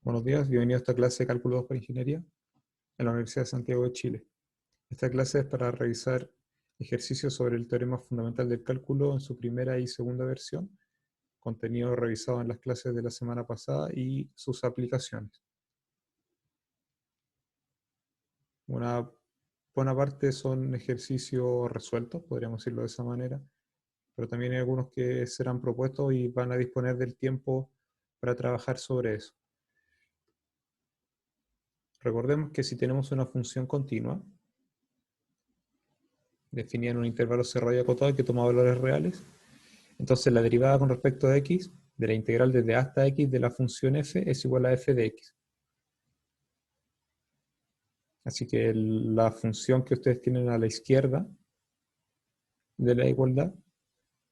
Buenos días, bienvenido a esta clase de Cálculo 2 para Ingeniería en la Universidad de Santiago de Chile. Esta clase es para revisar ejercicios sobre el teorema fundamental del cálculo en su primera y segunda versión, contenido revisado en las clases de la semana pasada y sus aplicaciones. Una buena parte son ejercicios resueltos, podríamos decirlo de esa manera, pero también hay algunos que serán propuestos y van a disponer del tiempo para trabajar sobre eso. Recordemos que si tenemos una función continua, definida en un intervalo cerrado y acotado que toma valores reales, entonces la derivada con respecto a x, de la integral desde a hasta x de la función f, es igual a f de x. Así que la función que ustedes tienen a la izquierda de la igualdad,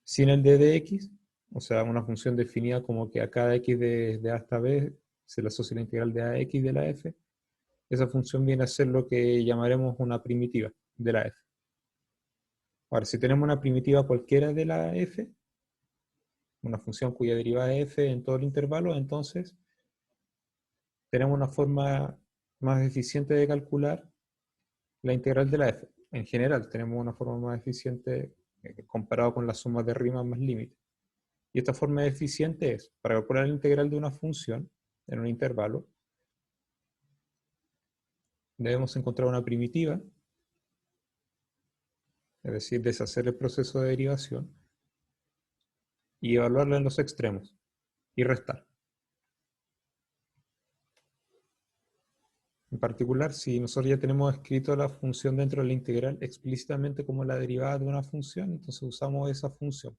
sin el d de x, o sea, una función definida como que a cada x de a hasta b se le asocia la integral de ax de la f, esa función viene a ser lo que llamaremos una primitiva de la f. Ahora, si tenemos una primitiva cualquiera de la f, una función cuya derivada es f en todo el intervalo, entonces tenemos una forma más eficiente de calcular la integral de la f. En general, tenemos una forma más eficiente comparado con la suma de rimas más límite. Y esta forma eficiente es, para calcular la integral de una función en un intervalo, debemos encontrar una primitiva, es decir, deshacer el proceso de derivación, y evaluarla en los extremos, y restar. En particular, si nosotros ya tenemos escrito la función dentro de la integral explícitamente como la derivada de una función, entonces usamos esa función.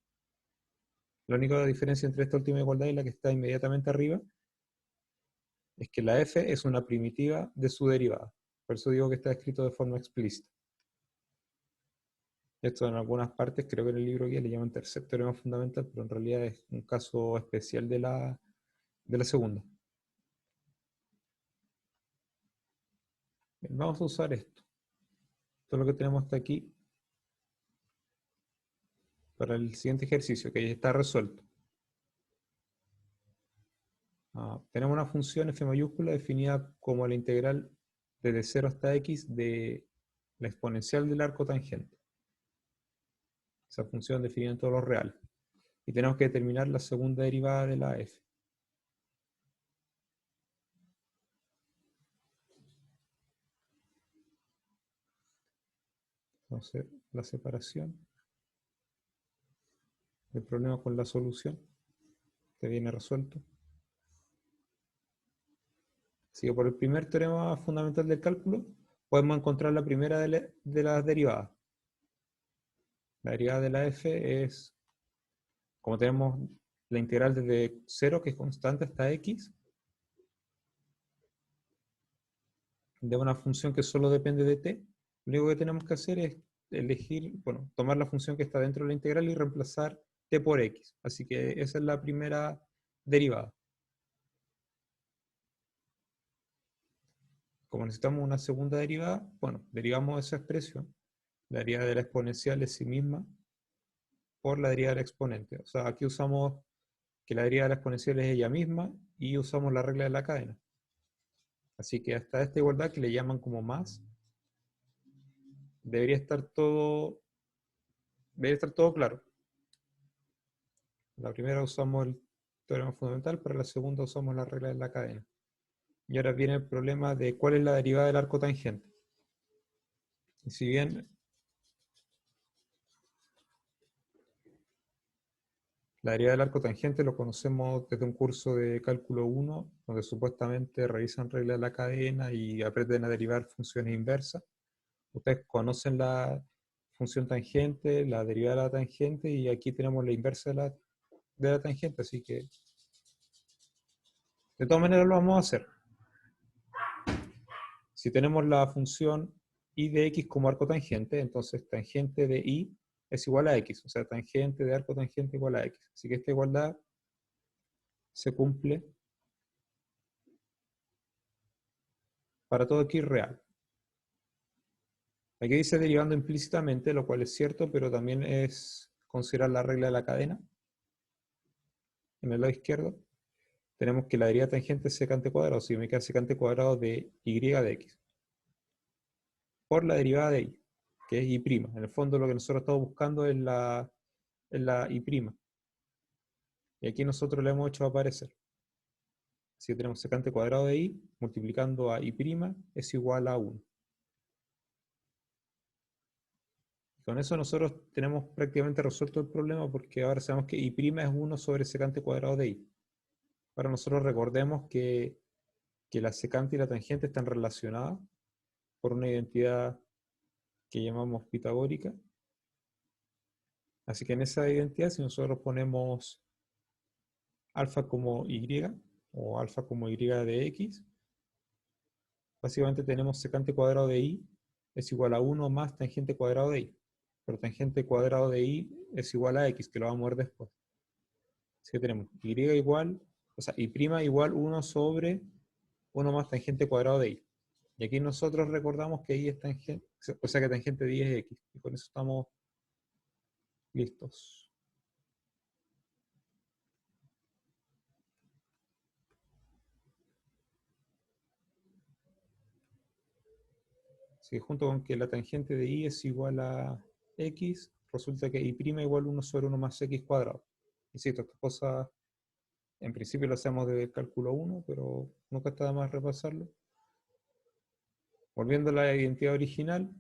La única diferencia entre esta última igualdad y la que está inmediatamente arriba es que la f es una primitiva de su derivada. Por eso digo que está escrito de forma explícita. Esto en algunas partes, creo que en el libro guía le llaman tercer teorema fundamental, pero en realidad es un caso especial de la segunda. Bien, vamos a usar esto. Esto es lo que tenemos hasta aquí para el siguiente ejercicio, que ya está resuelto. Tenemos una función f mayúscula definida como la integral desde 0 hasta x de la exponencial del arco tangente. Esa función definida en todos los reales. Y tenemos que determinar la segunda derivada de la f. Entonces, la separación del problema con la solución que viene resuelto. Así que por el primer teorema fundamental del cálculo, podemos encontrar la primera de las derivadas. La derivada de la f es, como tenemos la integral desde 0, que es constante, hasta x, de una función que solo depende de t, lo único que tenemos que hacer es elegir, bueno, tomar la función que está dentro de la integral y reemplazar t por x. Así que esa es la primera derivada. Como necesitamos una segunda derivada, bueno, derivamos esa expresión, la derivada de la exponencial es sí misma, por la derivada del exponente. O sea, aquí usamos que la derivada de la exponencial es ella misma y usamos la regla de la cadena. Así que hasta esta igualdad que le llaman como más, debería estar todo claro. La primera usamos el teorema fundamental, para la segunda usamos la regla de la cadena. Y ahora viene el problema de cuál es la derivada del arco tangente. Y si bien la derivada del arco tangente lo conocemos desde un curso de cálculo 1, donde supuestamente revisan regla de la cadena y aprenden a derivar funciones inversas. Ustedes conocen la función tangente, la derivada de la tangente, y aquí tenemos la inversa de la tangente, así que de todas maneras lo vamos a hacer. Si tenemos la función y de x como arco tangente, entonces tangente de y es igual a x, o sea, tangente de arco tangente igual a x. Así que esta igualdad se cumple para todo x real. Aquí dice derivando implícitamente, lo cual es cierto, pero también es considerar la regla de la cadena en el lado izquierdo. tenemos que la derivada tangente es secante cuadrado, si me queda secante cuadrado de y de x, por la derivada de y, que es y'. En el fondo lo que nosotros estamos buscando es la y'. Y aquí nosotros le hemos hecho aparecer. Así que tenemos secante cuadrado de y multiplicando a y' es igual a 1. Con eso nosotros tenemos prácticamente resuelto el problema porque ahora sabemos que y' es 1 sobre secante cuadrado de y. Ahora nosotros recordemos que la secante y la tangente están relacionadas por una identidad que llamamos pitagórica. Así que en esa identidad, si nosotros ponemos alfa como y o alfa como y de x, básicamente tenemos secante cuadrado de y es igual a 1 más tangente cuadrado de y. Pero tangente cuadrado de y es igual a x, que lo vamos a ver después. Así que tenemos y igual, o sea, y' igual 1 sobre 1 más tangente cuadrado de y. Y aquí nosotros recordamos que y es tangente, o sea que tangente de y es x. Y con eso estamos listos. Así que junto con que la tangente de y es igual a x, resulta que y' igual 1 sobre 1 más x cuadrado. Insisto, estas cosas en principio lo hacemos desde el cálculo 1, pero nunca está de más repasarlo. Volviendo a la identidad original,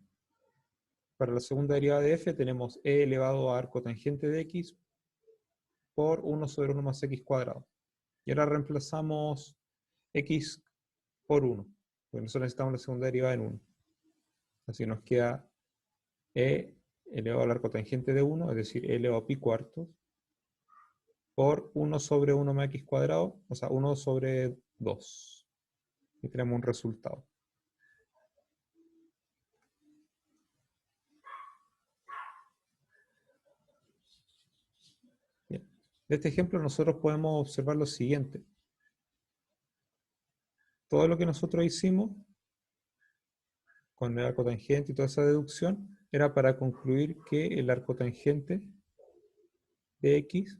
para la segunda derivada de f tenemos e elevado a arco tangente de x por 1 sobre 1 más x cuadrado. Y ahora reemplazamos x por 1, porque nosotros necesitamos la segunda derivada en 1. Así nos queda e elevado al arco tangente de 1, es decir, e elevado a pi cuartos, por 1 sobre 1 más x cuadrado, o sea, 1 sobre 2. Y tenemos un resultado. Bien. De este ejemplo nosotros podemos observar lo siguiente. Todo lo que nosotros hicimos con el arco tangente y toda esa deducción era para concluir que el arco tangente de x,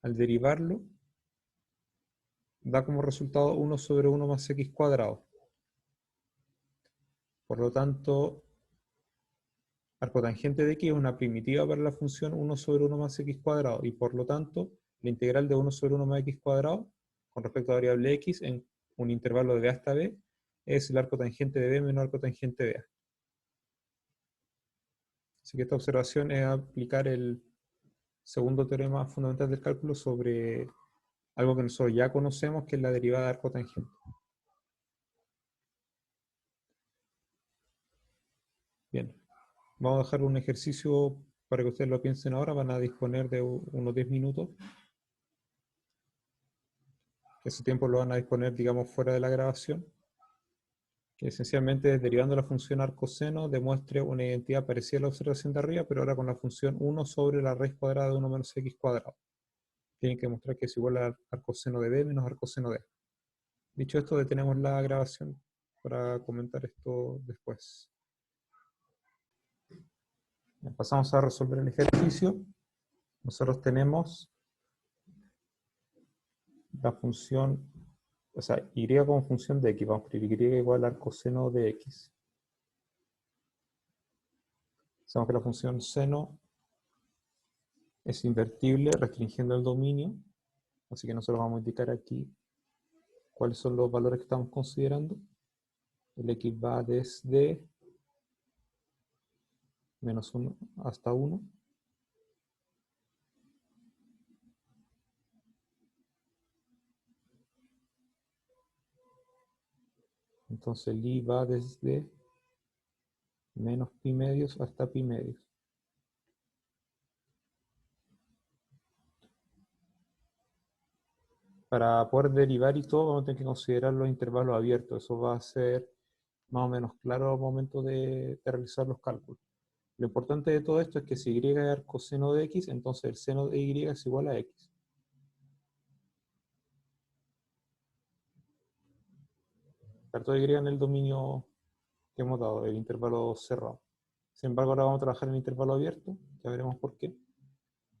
al derivarlo, da como resultado 1 sobre 1 más x cuadrado. Por lo tanto, arco tangente de x es una primitiva para la función 1 sobre 1 más x cuadrado, y por lo tanto, la integral de 1 sobre 1 más x cuadrado con respecto a la variable x en un intervalo de b hasta b es el arco tangente de b menos arco tangente de a. Así que esta observación es aplicar el segundo teorema fundamental del cálculo sobre algo que nosotros ya conocemos, que es la derivada de arco tangente. Bien, vamos a dejar un ejercicio para que ustedes lo piensen ahora. Van a disponer de unos 10 minutos. Ese tiempo lo van a disponer, digamos, fuera de la grabación. Que esencialmente es derivando la función arcoseno demuestre una identidad parecida a la observación de arriba, pero ahora con la función 1 sobre la raíz cuadrada de 1 menos x cuadrado. Tienen que demostrar que es igual al arcoseno de b menos arcoseno de a. Dicho esto, detenemos la grabación para comentar esto después. Pasamos a resolver el ejercicio. Nosotros tenemos la función, o sea, y como función de x. Vamos a escribir y igual al coseno de x. Sabemos que la función seno es invertible restringiendo el dominio. Así que nosotros vamos a indicar aquí cuáles son los valores que estamos considerando. El x va desde menos 1 hasta 1. Entonces el y va desde menos pi medios hasta pi medios. Para poder derivar y todo, vamos a tener que considerar los intervalos abiertos. Eso va a ser más o menos claro al momento de realizar los cálculos. Lo importante de todo esto es que si y es arcoseno de x, entonces el seno de y es igual a x. Todo y en el dominio que hemos dado, el intervalo cerrado. Sin embargo, ahora vamos a trabajar en el intervalo abierto, ya veremos por qué.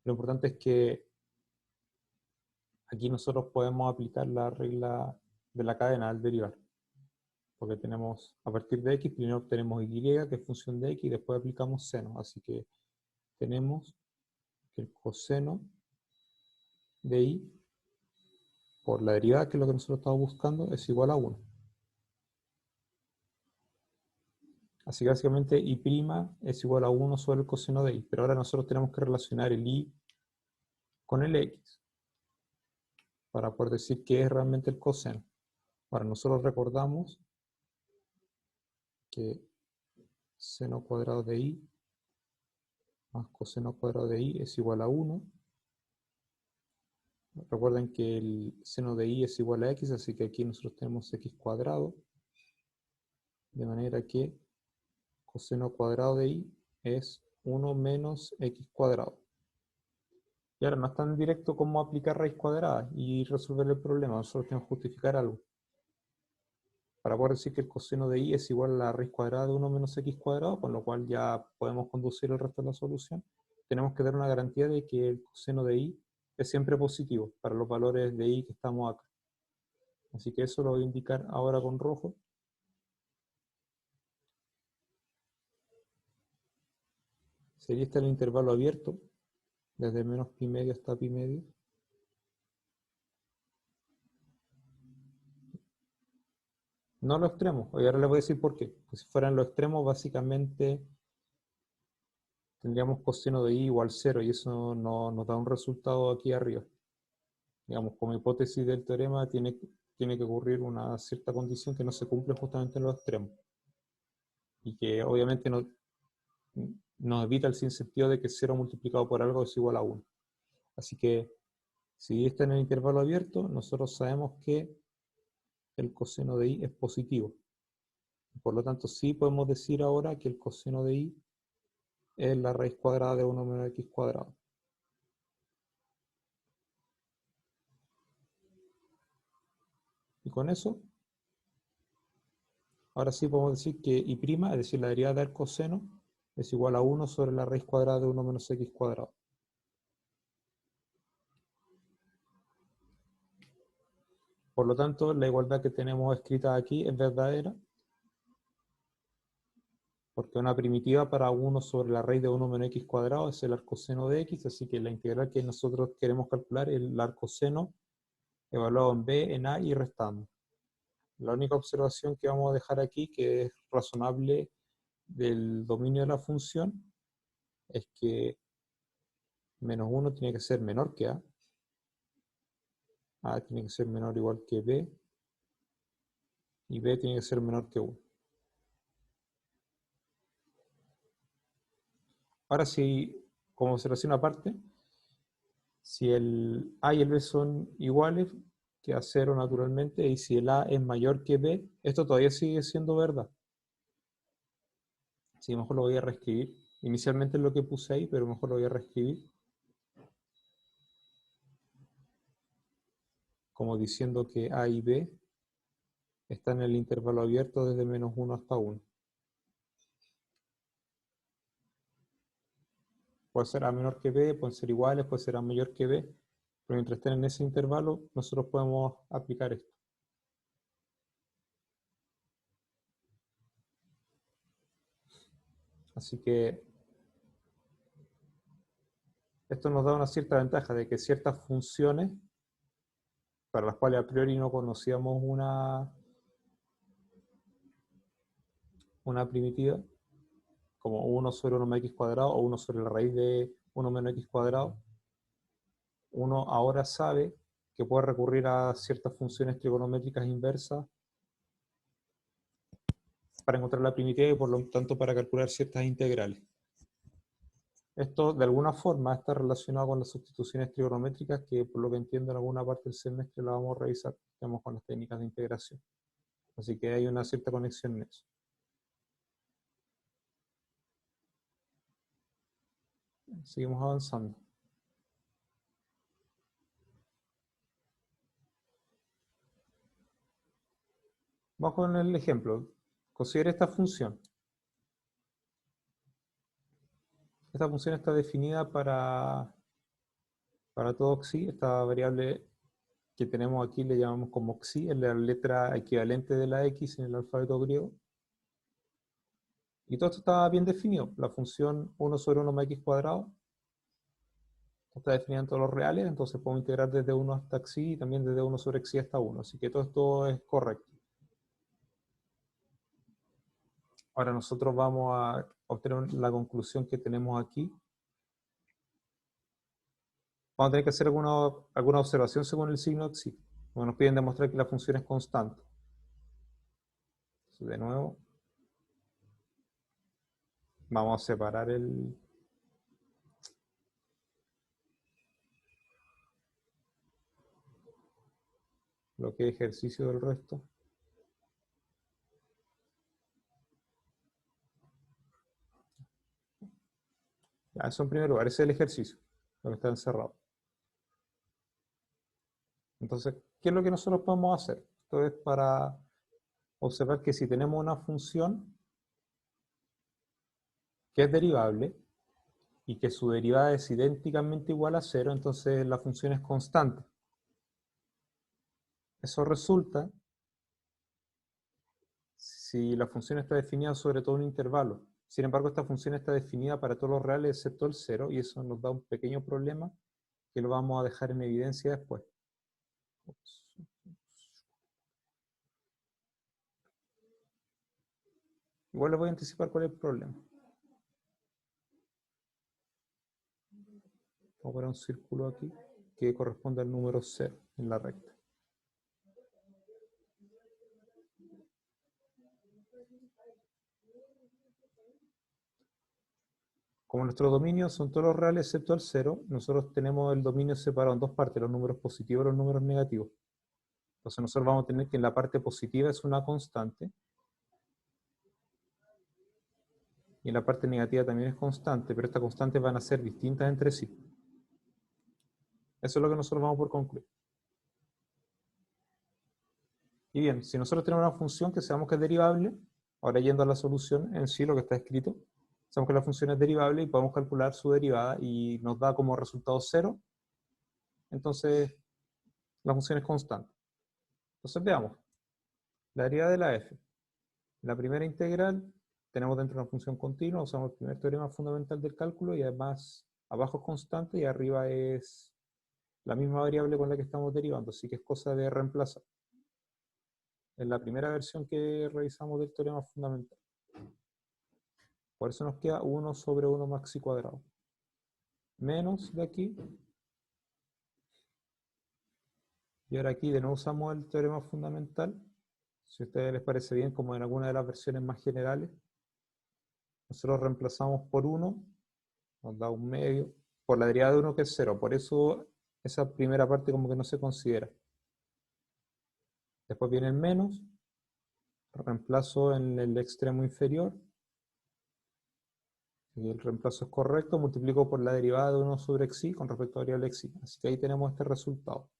Lo importante es que aquí nosotros podemos aplicar la regla de la cadena al derivar. Porque tenemos, a partir de x, primero obtenemos y, que es función de x, y después aplicamos seno. Así que tenemos que el coseno de y, por la derivada, que es lo que nosotros estamos buscando, es igual a 1. Así que básicamente y' es igual a 1 sobre el coseno de y. Pero ahora nosotros tenemos que relacionar el y con el x para poder decir qué es realmente el coseno. Ahora nosotros recordamos que seno cuadrado de y más coseno cuadrado de y es igual a 1. Recuerden que el seno de y es igual a x, así que aquí nosotros tenemos x cuadrado, de manera que coseno cuadrado de y es 1 menos x cuadrado. Y ahora no es tan directo como aplicar raíz cuadrada y resolver el problema, nosotros tenemos que justificar algo. Para poder decir que el coseno de y es igual a la raíz cuadrada de 1 menos x cuadrado, con lo cual ya podemos conducir el resto de la solución, tenemos que dar una garantía de que el coseno de y es siempre positivo para los valores de y que estamos acá. Así que eso lo voy a indicar ahora con rojo. Sería este el intervalo abierto, desde menos pi medio hasta pi medio. No los extremos, y ahora les voy a decir por qué. Pues si fueran los extremos, básicamente tendríamos coseno de y igual 0, y eso no nos da un resultado aquí arriba. Digamos, como hipótesis del teorema, tiene que ocurrir una cierta condición que no se cumple justamente en los extremos. Y que obviamente nos evita el sinsentido de que 0 multiplicado por algo es igual a 1. Así que, si está en el intervalo abierto, nosotros sabemos que el coseno de y es positivo. Por lo tanto, sí podemos decir ahora que el coseno de y es la raíz cuadrada de 1 menos x cuadrado. Y con eso, ahora sí podemos decir que y', es decir, la derivada del coseno, es igual a 1 sobre la raíz cuadrada de 1 menos x cuadrado. Por lo tanto, la igualdad que tenemos escrita aquí es verdadera, porque una primitiva para 1 sobre la raíz de 1 menos x cuadrado es el arcoseno de x, así que la integral que nosotros queremos calcular es el arcoseno evaluado en b, en a y restando. La única observación que vamos a dejar aquí, que es razonable del dominio de la función, es que menos 1 tiene que ser menor que a tiene que ser menor o igual que b, y b tiene que ser menor que 1. Ahora sí, como observación aparte, si el a y el b son iguales, queda 0 naturalmente, y si el a es mayor que b, esto todavía sigue siendo verdad. Así mejor lo voy a reescribir. Inicialmente es lo que puse ahí, pero mejor lo voy a reescribir como diciendo que a y b están en el intervalo abierto desde menos 1 hasta 1. Puede ser a menor que b, pueden ser iguales, puede ser a mayor que b, pero mientras estén en ese intervalo, nosotros podemos aplicar esto. Así que esto nos da una cierta ventaja de que ciertas funciones, para las cuales a priori no conocíamos una primitiva, como 1 sobre 1 menos x cuadrado o 1 sobre la raíz de 1 menos x cuadrado, uno ahora sabe que puede recurrir a ciertas funciones trigonométricas inversas para encontrar la primitiva y por lo tanto para calcular ciertas integrales. Esto de alguna forma está relacionado con las sustituciones trigonométricas que por lo que entiendo en alguna parte del semestre la vamos a revisar, estamos con las técnicas de integración. Así que hay una cierta conexión en eso. Seguimos avanzando. Vamos con el ejemplo. Considere esta función. Esta función está definida para todo xi, esta variable que tenemos aquí le llamamos como xi, es la letra equivalente de la x en el alfabeto griego. Y todo esto está bien definido. La función 1 sobre 1 más x cuadrado está definida en todos los reales, entonces podemos integrar desde 1 hasta xi y también desde 1 sobre xi hasta 1. Así que todo esto es correcto. Ahora nosotros vamos a obtener la conclusión que tenemos aquí. Vamos a tener que hacer alguna observación según el signo xi. Como nos piden demostrar que la función es constante. Entonces, de nuevo, vamos a separar el lo que es ejercicio del resto. Ya, eso en primer lugar, ese es el ejercicio, lo que está encerrado. Entonces, ¿qué es lo que nosotros podemos hacer? Esto es para observar que si tenemos una función que es derivable y que su derivada es idénticamente igual a 0, entonces la función es constante. Eso resulta si la función está definida sobre todo un intervalo. Sin embargo, esta función está definida para todos los reales excepto el 0, y eso nos da un pequeño problema que lo vamos a dejar en evidencia después. Igual les voy a anticipar cuál es el problema. Vamos a poner un círculo aquí que corresponde al número 0 en la recta. Como nuestros dominios son todos los reales excepto el 0, nosotros tenemos el dominio separado en dos partes, los números positivos y los números negativos. Entonces nosotros vamos a tener que en la parte positiva es una constante, y en la parte negativa también es constante, pero estas constantes van a ser distintas entre sí. Eso es lo que nosotros vamos por concluir. Y bien, si nosotros tenemos una función que sabemos que es derivable, ahora yendo a la solución en sí, lo que está escrito, sabemos que la función es derivable y podemos calcular su derivada y nos da como resultado 0, entonces la función es constante. Entonces veamos, la derivada de la f. La primera integral tenemos dentro una función continua, usamos el primer teorema fundamental del cálculo y además abajo es constante y arriba es la misma variable con la que estamos derivando, así que es cosa de reemplazar. Es la primera versión que revisamos del teorema fundamental. Por eso nos queda 1 sobre 1 más xi cuadrado. Menos de aquí. Y ahora aquí de nuevo usamos el teorema fundamental. Si a ustedes les parece bien, como en alguna de las versiones más generales, nosotros reemplazamos por 1, nos da un medio, por la derivada de 1 que es 0. Por eso esa primera parte como que no se considera. Después viene el menos, reemplazo en el extremo inferior. Y el reemplazo es correcto, multiplico por la derivada de 1 sobre xi con respecto a la variable xi. Así que ahí tenemos este resultado.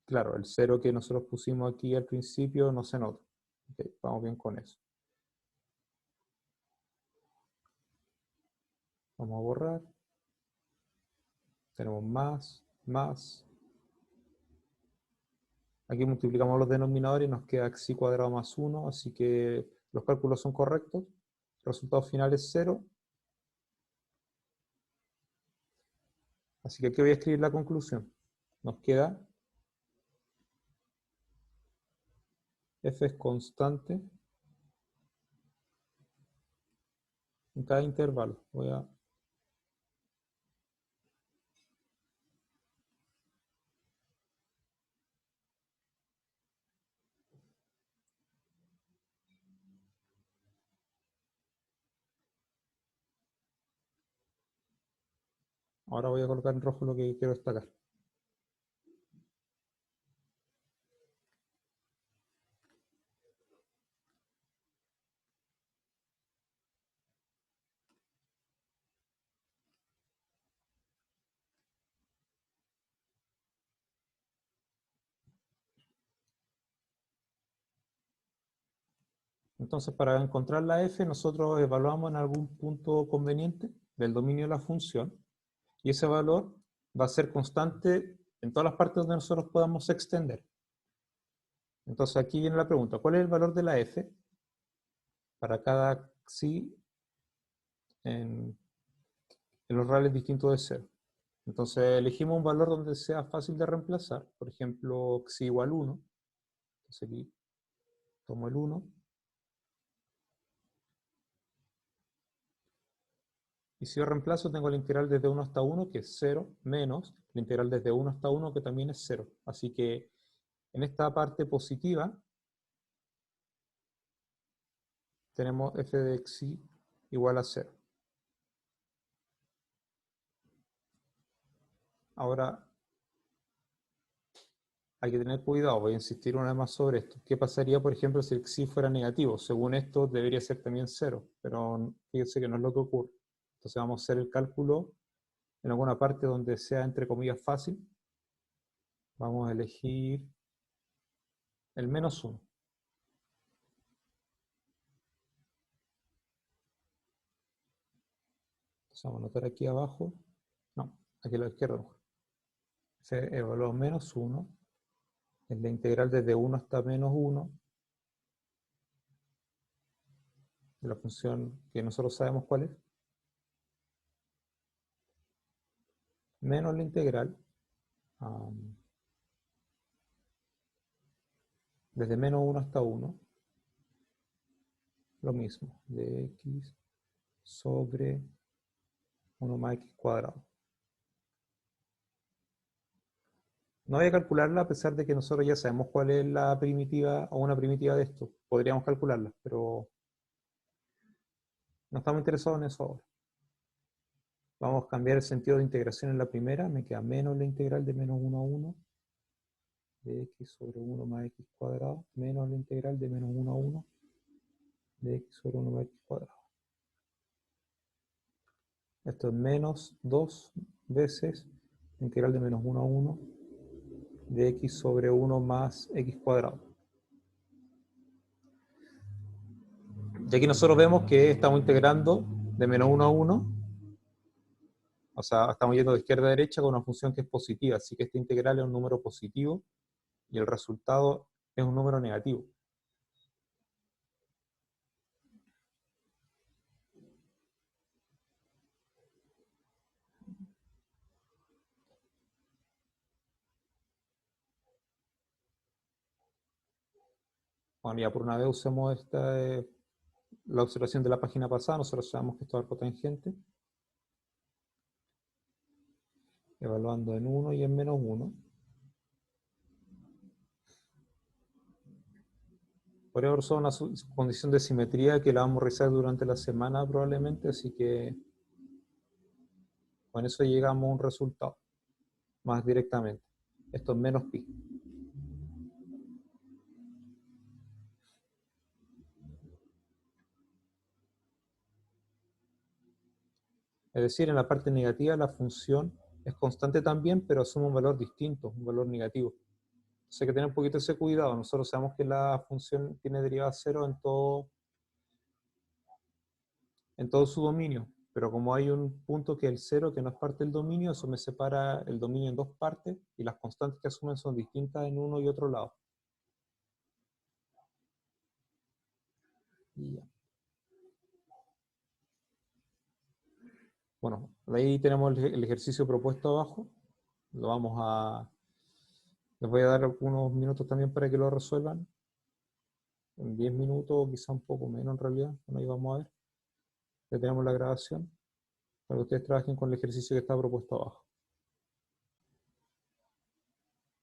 Claro, el 0 que nosotros pusimos aquí al principio no se nota. Okay, vamos bien con eso. Vamos a borrar. Tenemos más. Aquí multiplicamos los denominadores y nos queda xi cuadrado más 1, así que los cálculos son correctos. El resultado final es 0. Así que aquí voy a escribir la conclusión. Nos queda f es constante en cada intervalo. Ahora voy a colocar en rojo lo que quiero destacar. Entonces, para encontrar la f, nosotros evaluamos en algún punto conveniente del dominio de la función, y ese valor va a ser constante en todas las partes donde nosotros podamos extender. Entonces aquí viene la pregunta, ¿cuál es el valor de la f para cada xi en los reales distintos de 0? Entonces elegimos un valor donde sea fácil de reemplazar, por ejemplo, xi igual 1. Entonces aquí tomo el 1. Y si yo reemplazo, tengo la integral desde 1 hasta 1, que es 0, menos la integral desde 1 hasta 1, que también es 0. Así que en esta parte positiva tenemos f de xi igual a 0. Ahora, hay que tener cuidado, voy a insistir una vez más sobre esto. ¿Qué pasaría, por ejemplo, si el xi fuera negativo? Según esto, debería ser también 0, pero fíjense que no es lo que ocurre. Entonces vamos a hacer el cálculo en alguna parte donde sea, entre comillas, fácil. Vamos a elegir el menos 1. Entonces vamos a anotar aquí abajo. No, aquí a la izquierda mejor. Se evaluó menos 1. Es la integral desde 1 hasta menos 1 de la función que nosotros sabemos cuál es, menos la integral desde menos 1 hasta 1, lo mismo, de x sobre 1 más x cuadrado. No voy a calcularla a pesar de que nosotros ya sabemos cuál es la primitiva o una primitiva de esto. Podríamos calcularla, pero no estamos interesados en eso ahora. Vamos a cambiar el sentido de integración en la primera. Me queda menos la integral de menos 1 a 1 de x sobre 1 más x cuadrado, menos la integral de menos 1 a 1 de x sobre 1 más x cuadrado. Esto es menos 2 veces la integral de menos 1 a 1 de x sobre 1 más x cuadrado. Y aquí nosotros vemos que estamos integrando de menos 1 a 1, o sea, estamos yendo de izquierda a derecha con una función que es positiva, así que esta integral es un número positivo y el resultado es un número negativo. Bueno, ya por una vez usemos la observación de la página pasada. Nosotros sabemos que esto es arco tangente. Evaluando en 1 y en menos 1. Podría ser una condición de simetría que la vamos a realizar durante la semana probablemente, así que con eso llegamos a un resultado más directamente. Esto es menos pi. Es decir, en la parte negativa la función es constante también, pero asume un valor distinto, un valor negativo. Entonces hay que tener un poquito ese cuidado. Nosotros sabemos que la función tiene derivada cero en todo su dominio, pero como hay un punto que es el cero, que no es parte del dominio, eso me separa el dominio en dos partes y las constantes que asumen son distintas en uno y otro lado. Y ya. Bueno, ahí tenemos el ejercicio propuesto abajo. Lo vamos a... Les voy a dar algunos minutos también para que lo resuelvan. En 10 minutos, o quizá un poco menos en realidad. Bueno, ahí vamos a ver. Ya tenemos la grabación para que ustedes trabajen con el ejercicio que está propuesto abajo.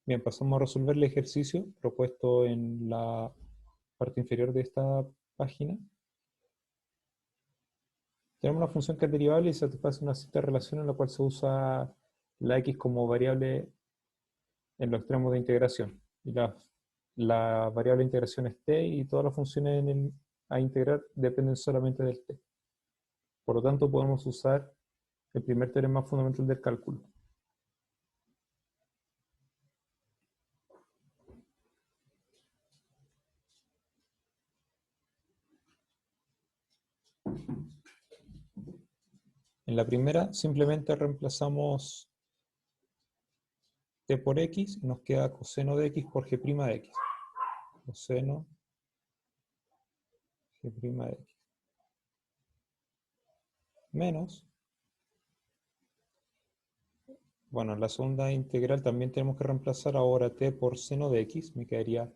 Bien, pasamos a resolver el ejercicio propuesto en la parte inferior de esta página. Tenemos una función que es derivable y satisface una cierta relación en la cual se usa la x como variable en los extremos de integración. Y la variable de integración es t y todas las funciones a integrar dependen solamente del t. Por lo tanto, podemos usar el primer teorema fundamental del cálculo. En la primera simplemente reemplazamos t por x, y nos queda coseno de x por g' de x. Coseno g' de x. Menos, bueno, en la segunda integral también tenemos que reemplazar ahora t por seno de x, me quedaría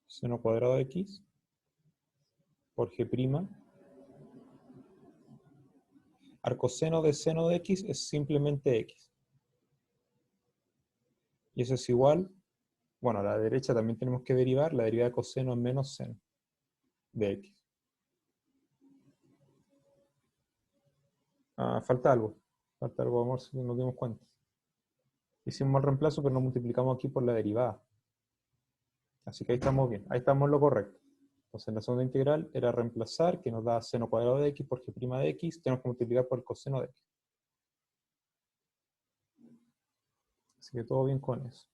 seno cuadrado de x por g'. Arcoseno de seno de x es simplemente x. Y eso es igual, bueno, a la derecha también tenemos que derivar, la derivada de coseno es menos seno de x. Falta algo, amor, si nos dimos cuenta. Hicimos el reemplazo, pero no multiplicamos aquí por la derivada. Así que ahí estamos bien, ahí estamos en lo correcto. Entonces en la segunda integral era reemplazar, que nos da seno cuadrado de x por g' de x, tenemos que multiplicar por el coseno de x. Así que todo bien con eso.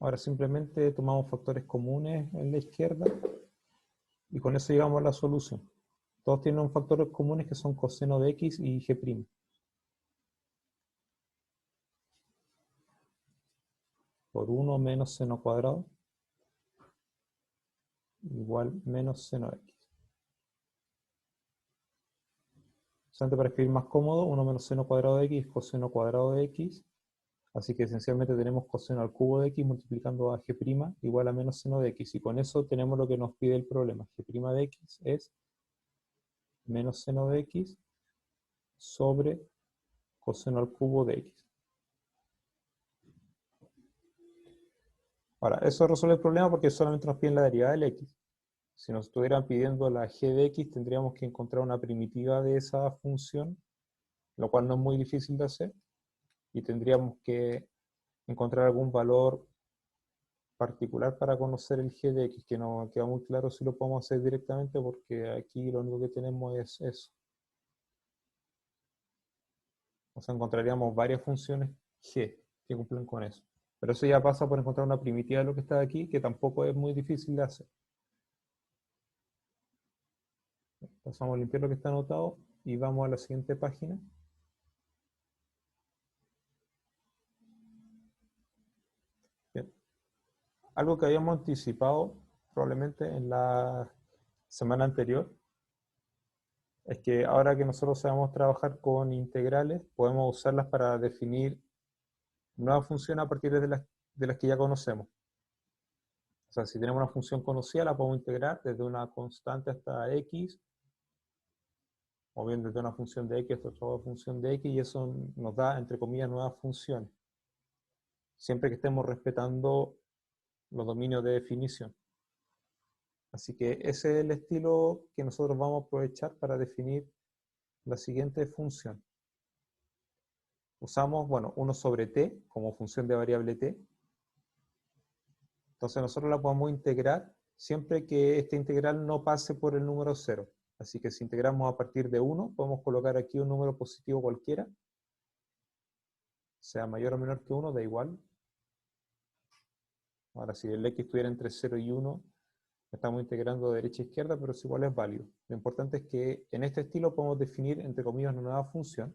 Ahora simplemente tomamos factores comunes en la izquierda y con eso llegamos a la solución. Todos tienen un factor comunes que son coseno de x y g'. Por 1 menos seno cuadrado igual menos seno de x. Solamente para escribir más cómodo, 1 menos seno cuadrado de x es coseno cuadrado de x. Así que esencialmente tenemos coseno al cubo de x multiplicando a g' igual a menos seno de x. Y con eso tenemos lo que nos pide el problema. G' de x es menos seno de x sobre coseno al cubo de x. Ahora, eso resuelve el problema porque solamente nos piden la derivada del x. Si nos estuvieran pidiendo la g de x, tendríamos que encontrar una primitiva de esa función, lo cual no es muy difícil de hacer. Y tendríamos que encontrar algún valor particular para conocer el g de x, que no queda muy claro si lo podemos hacer directamente porque aquí lo único que tenemos es eso. O sea, encontraríamos varias funciones g que cumplen con eso. Pero eso ya pasa por encontrar una primitiva de lo que está aquí, que tampoco es muy difícil de hacer. Pasamos a limpiar lo que está anotado y vamos a la siguiente página. Bien. Algo que habíamos anticipado probablemente en la semana anterior es que ahora que nosotros sabemos trabajar con integrales, podemos usarlas para definir nuevas funciones a partir de las que ya conocemos. O sea, si tenemos una función conocida, la podemos integrar desde una constante hasta x, o bien desde una función de x hasta otra función de x, y eso nos da, entre comillas, nuevas funciones, siempre que estemos respetando los dominios de definición. Así que ese es el estilo que nosotros vamos a aprovechar para definir la siguiente función. Usamos, bueno, 1 sobre t como función de variable t. Entonces nosotros la podemos integrar siempre que esta integral no pase por el número 0. Así que si integramos a partir de 1, podemos colocar aquí un número positivo cualquiera, sea mayor o menor que 1, da igual. Ahora, si el x estuviera entre 0 y 1, estamos integrando de derecha a izquierda, pero es igual es válido. Lo importante es que en este estilo podemos definir, entre comillas, una nueva función,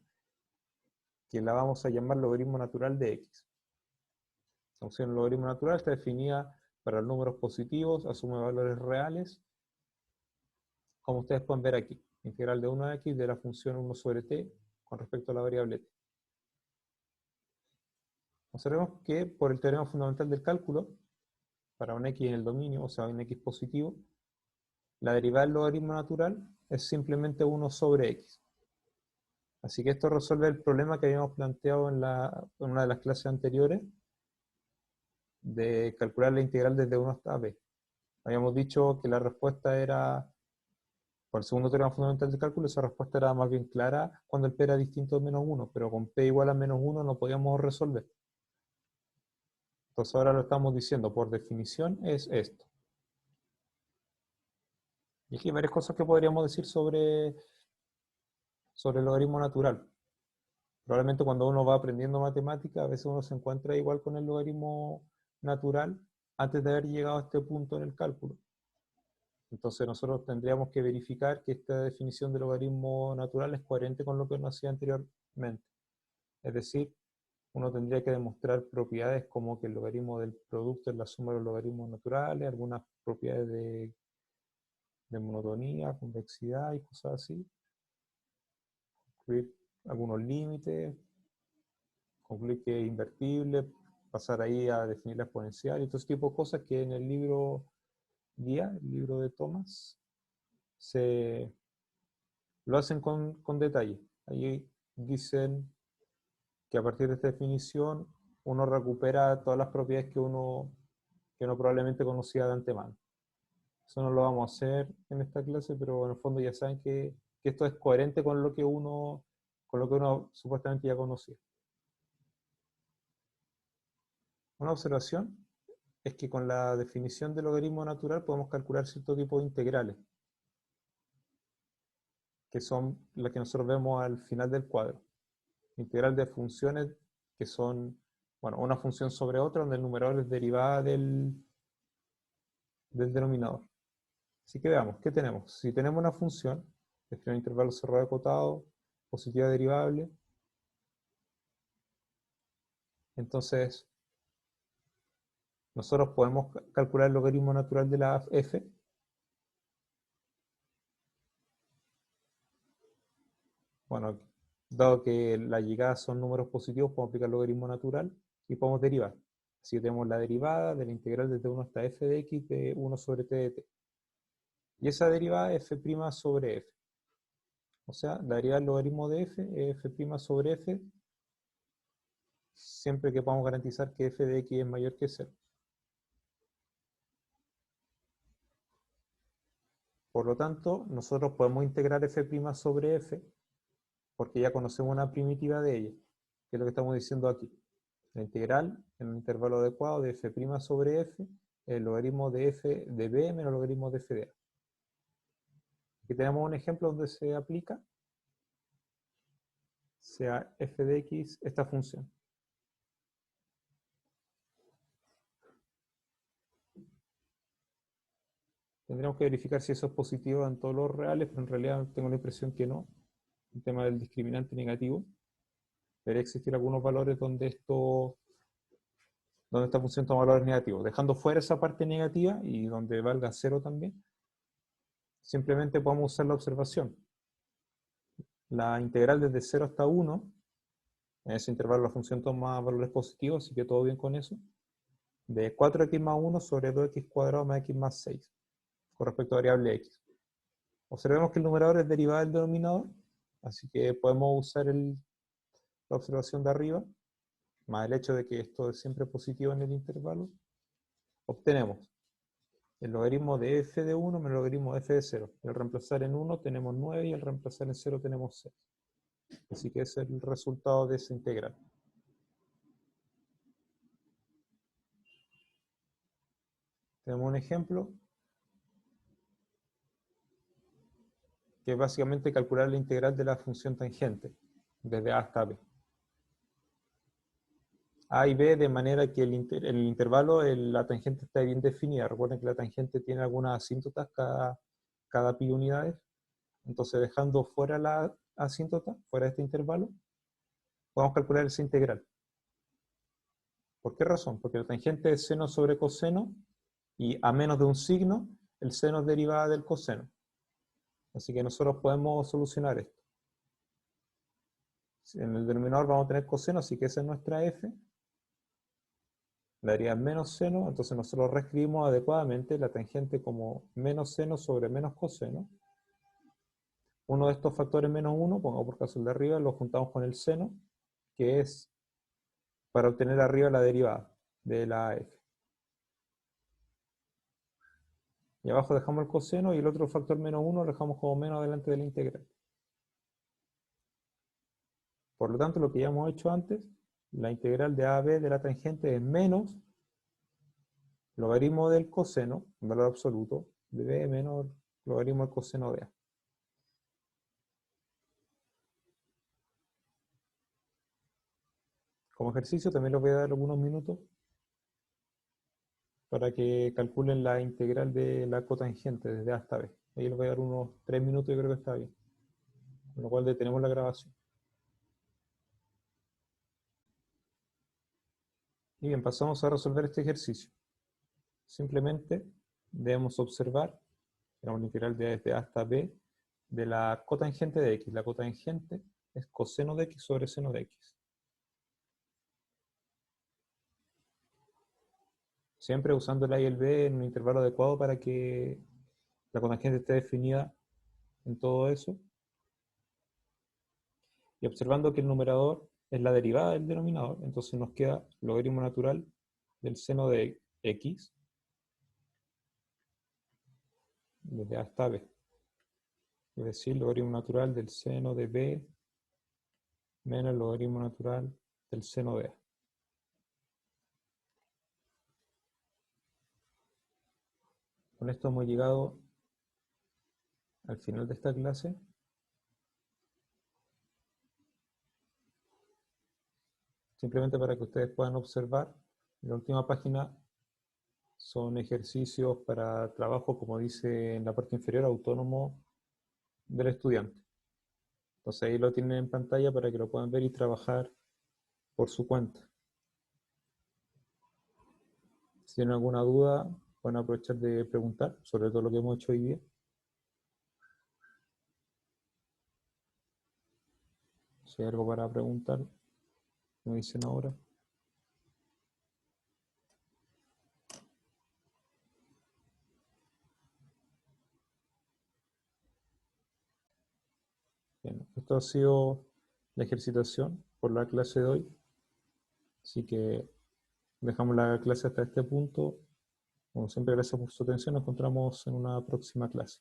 que la vamos a llamar logaritmo natural de x. La función logaritmo natural está definida para los números positivos, asume valores reales, como ustedes pueden ver aquí. Integral de 1 a x de la función 1 sobre t con respecto a la variable t. Observemos que por el teorema fundamental del cálculo, para un x en el dominio, o sea, un x positivo, la derivada del logaritmo natural es simplemente 1 sobre x. Así que esto resuelve el problema que habíamos planteado en una de las clases anteriores de calcular la integral desde 1 hasta b. Habíamos dicho que la respuesta era, por el segundo teorema fundamental del cálculo, esa respuesta era más bien clara cuando el p era distinto de menos 1, pero con p igual a menos 1 no podíamos resolver. Entonces ahora lo estamos diciendo, por definición es esto. Y aquí hay varias cosas que podríamos decir sobre el logaritmo natural. Probablemente cuando uno va aprendiendo matemática, a veces uno se encuentra igual con el logaritmo natural antes de haber llegado a este punto en el cálculo. Entonces nosotros tendríamos que verificar que esta definición de logaritmo natural es coherente con lo que uno hacía anteriormente. Es decir, uno tendría que demostrar propiedades como que el logaritmo del producto es la suma de los logaritmos naturales, algunas propiedades de monotonía, convexidad y cosas así. Concluir algunos límites, concluir que es invertible, pasar ahí a definir la exponencial y todo ese tipo de cosas que en el libro guía, el libro de Thomas, lo hacen con detalle. Ahí dicen que a partir de esta definición uno recupera todas las propiedades que uno probablemente conocía de antemano. Eso no lo vamos a hacer en esta clase, pero en el fondo ya saben que esto es coherente con lo que uno supuestamente ya conocía. Una observación es que con la definición del logaritmo natural podemos calcular cierto tipo de integrales, que son las que nosotros vemos al final del cuadro. Integral de funciones que son, bueno, una función sobre otra, donde el numerador es derivada del denominador. Así que veamos, ¿qué tenemos? Si tenemos una función, describe un intervalo cerrado acotado, positiva derivable, entonces nosotros podemos calcular el logaritmo natural de la f. Bueno, dado que las llegadas son números positivos, podemos aplicar el logaritmo natural y podemos derivar. Así que tenemos la derivada de la integral desde 1 hasta f de x de 1 sobre t de t. Y esa derivada es f' sobre f. O sea, la derivada del logaritmo de f es f' sobre f, siempre que podamos garantizar que f de x es mayor que 0. Por lo tanto, nosotros podemos integrar f' sobre f, porque ya conocemos una primitiva de ella, que es lo que estamos diciendo aquí. La integral en un intervalo adecuado de f' sobre f, el logaritmo de f de b menos el logaritmo de f de a. Aquí tenemos un ejemplo donde se aplica, sea f de x, esta función. Tendremos que verificar si eso es positivo en todos los reales, pero en realidad tengo la impresión que no. El tema del discriminante negativo. Debería existir algunos valores donde esta función toma valores negativos. Dejando fuera esa parte negativa y donde valga 0 también, simplemente podemos usar la observación. La integral desde 0 hasta 1, en ese intervalo la función toma valores positivos, así que todo bien con eso. De 4x más 1 sobre 2x cuadrado más x más 6, con respecto a variable x. Observemos que el numerador es derivada del denominador, así que podemos usar la observación de arriba, más el hecho de que esto es siempre positivo en el intervalo. Obtenemos el logaritmo de f de 1 menos el logaritmo de f de 0. Al reemplazar en 1 tenemos 9 y al reemplazar en 0 tenemos 6. Así que ese es el resultado de esa integral. Tenemos un ejemplo que es básicamente calcular la integral de la función tangente, desde a hasta b. A y b de manera que el intervalo, la tangente está bien definida. Recuerden que la tangente tiene algunas asíntotas cada pi unidades. Entonces, dejando fuera la asíntota, fuera de este intervalo, podemos calcular esa integral. ¿Por qué razón? Porque la tangente es seno sobre coseno y a menos de un signo, el seno es derivada del coseno. Así que nosotros podemos solucionar esto. En el denominador vamos a tener coseno, así que esa es nuestra f. La derivada es menos seno, entonces nosotros reescribimos adecuadamente la tangente como menos seno sobre menos coseno. Uno de estos factores menos 1, pongamos por caso el de arriba, lo juntamos con el seno, que es para obtener arriba la derivada de la f. Y abajo dejamos el coseno y el otro factor menos 1 lo dejamos como menos delante de la integral. Por lo tanto, lo que ya hemos hecho antes, la integral de a a b de la tangente es menos logaritmo del coseno, en valor absoluto, de b menos logaritmo del coseno de a. Como ejercicio también les voy a dar algunos minutos para que calculen la integral de la cotangente desde A hasta B. Ahí les voy a dar unos 3 minutos y creo que está bien. Con lo cual detenemos la grabación. Y bien, pasamos a resolver este ejercicio. Simplemente debemos observar la integral desde A hasta B de la cotangente de x. La cotangente es coseno de x sobre seno de x. Siempre usando el a y el b en un intervalo adecuado para que la cotangente esté definida en todo eso. Y observando que el numerador es la derivada del denominador, entonces nos queda logaritmo natural del seno de x desde a hasta b. Es decir, logaritmo natural del seno de b menos el logaritmo natural del seno de a. Con esto hemos llegado al final de esta clase. Simplemente para que ustedes puedan observar, en la última página son ejercicios para trabajo, como dice en la parte inferior, autónomo del estudiante. Entonces ahí lo tienen en pantalla para que lo puedan ver y trabajar por su cuenta. Si tienen alguna duda, pueden aprovechar de preguntar sobre todo lo que hemos hecho hoy día. Si hay algo para preguntar, me dicen ahora. Bien, esto ha sido la ejercitación por la clase de hoy. Así que dejamos la clase hasta este punto. Como siempre, gracias por su atención. Nos encontramos en una próxima clase.